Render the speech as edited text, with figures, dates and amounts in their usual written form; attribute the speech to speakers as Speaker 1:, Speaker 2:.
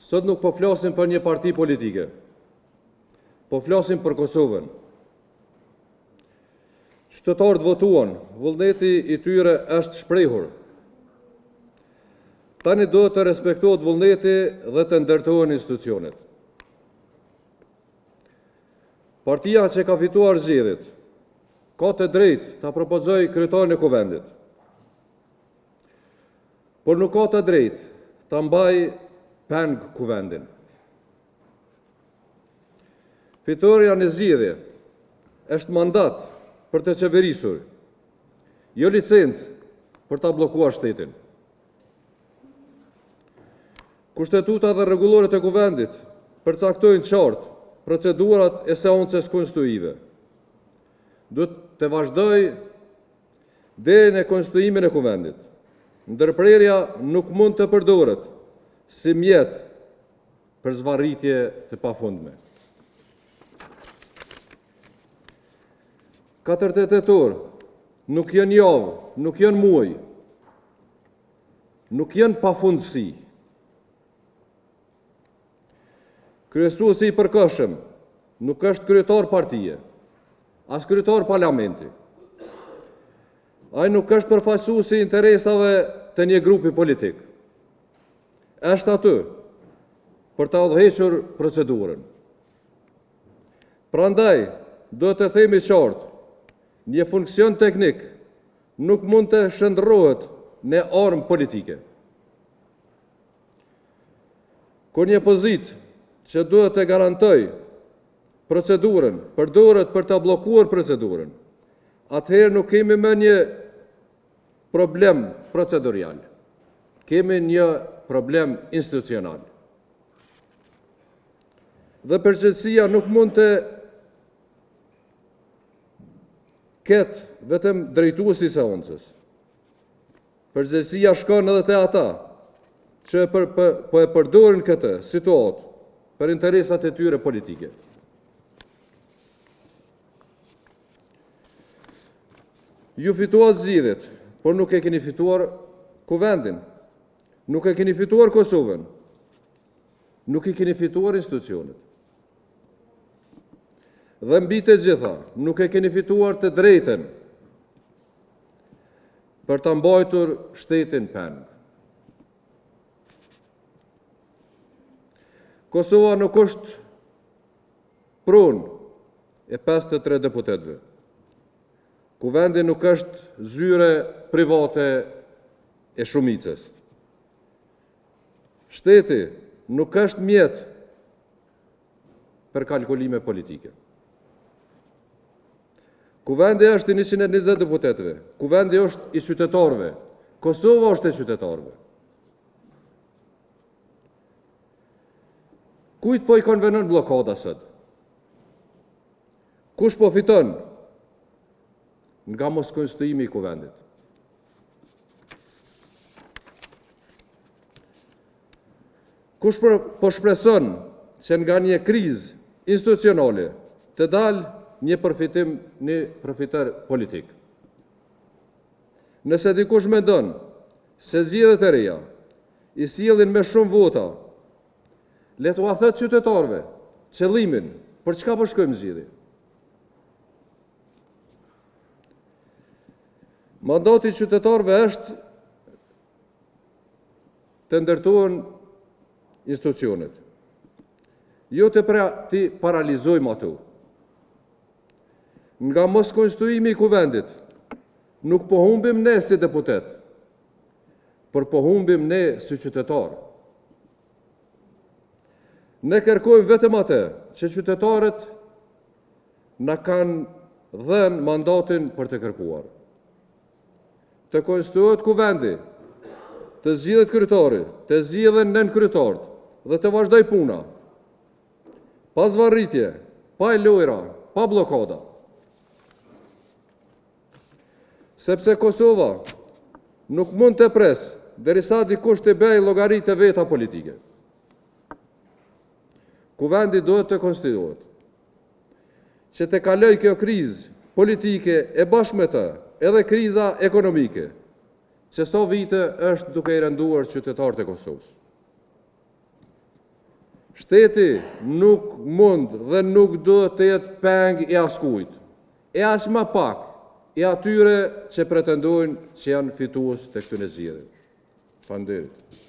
Speaker 1: Sot nuk po flasim për një parti politike, po flasim për Kosovën. Qytetarët votuan, vullneti i tyre është shprehur. Tani duhet të respektohet vullneti dhe të ndërtohen institucionet. Partia që ka fituar zgjedhjet ka të drejtë ta propozojë kryetarin e kuvendit, por nuk ka të drejtë ta mbajë peng kuvendin. Fitoria në zgjedhje është mandat për të qeverisur, jo licencë për ta bllokuar shtetin. Kushtetuta dhe rregulloret e kuvendit përcaktojnë qartë procedurat e seancës konstituive. Duhet të vazhdojë deri në konstituimin e kuvendit. Ndërprerja nuk mund të përdoret si mjet për zvarritje të pafundme. 4 tetor nuk janë javë, nuk janë muaj, nuk janë pafundësi. Kryesuesi i përkohshëm nuk është kryetar partie, as kryetar parlamenti. Ai nuk është përfaqësues i interesave të një grupi politik. Është aty për ta udhëhequr procedurën. Prandaj, duhet të themi qartë, një funksion teknik nuk mund të shndërrohet në armë politike. Kur një pozitë që duhet të garantoj procedurën, përdoret për të bllokuar procedurën, atëherë nuk kemi më një problem procedurial, kemi një problem institucional. Dhe përgjegjësia nuk mund të ketë vetëm drejtuesi i seancës. Përgjegjësia shkon edhe te ata që po e përdorin këtë situatë për interesat e tyre politike. Ju fituat zgjedhjet, por nuk e keni fituar kuvendin, nuk e keni fituar Kosovën, nuk e keni fituar institucionet. Dhe mbi të gjitha, nuk e keni fituar të drejtën për ta mbajtur shtetin peng. Kosova nuk është pronë e 53 deputetëve. Kuvendi nuk është zyre private e shumicës. Shteti nuk është mjet për kalkulime politike. Kuvendi është i 120 deputetëve, kuvendi është i qytetarëve, Kosova është e qytetarëve. Kujt po i konvenon blokada sot? Kush po fiton nga mos konstituimi i kuvendit? Kush po shpreson që nga një krizë institucionale të dalë një përfitim politik? Nëse dikush mendon se zgjedhjet e reja i sjellin me shumë vota, le t'u thot qytetarëve qëllimin për çka po shkojmë zgjedhje. Mandati i qytetarëve është të ndërtohen institucionet. Jo të paralizojmë ato. Nga mos konstituimi i kuvendit, nuk po humbim ne si deputet, por po humbim ne si qytetar. Ne kërkojmë vetëm atë që qytetarët na kanë dhënë mandatin për të kërkuar. Të konstituohet kuvendi, të zgjidhet kryetari, të zgjidhen nënkryetarët dhe të vazhdoj puna. Pa zvarritje, pa lojra, pa blokada. Sepse Kosova nuk mund të pres derisa dikush të bëjë llogaritë e veta politike. Kuvendi duhet të konstituohet, që të kaloj kjo krizë politike e bashkë me të, edhe kriza ekonomike, që sa vite është duke i renduar qytetarët e Kosovës. Shteti nuk mund dhe nuk duhet të jetë peng i askujt, e as më pak i atyre që pretendojnë që janë fitues të këtyre zgjedhjeve. Faleminderit.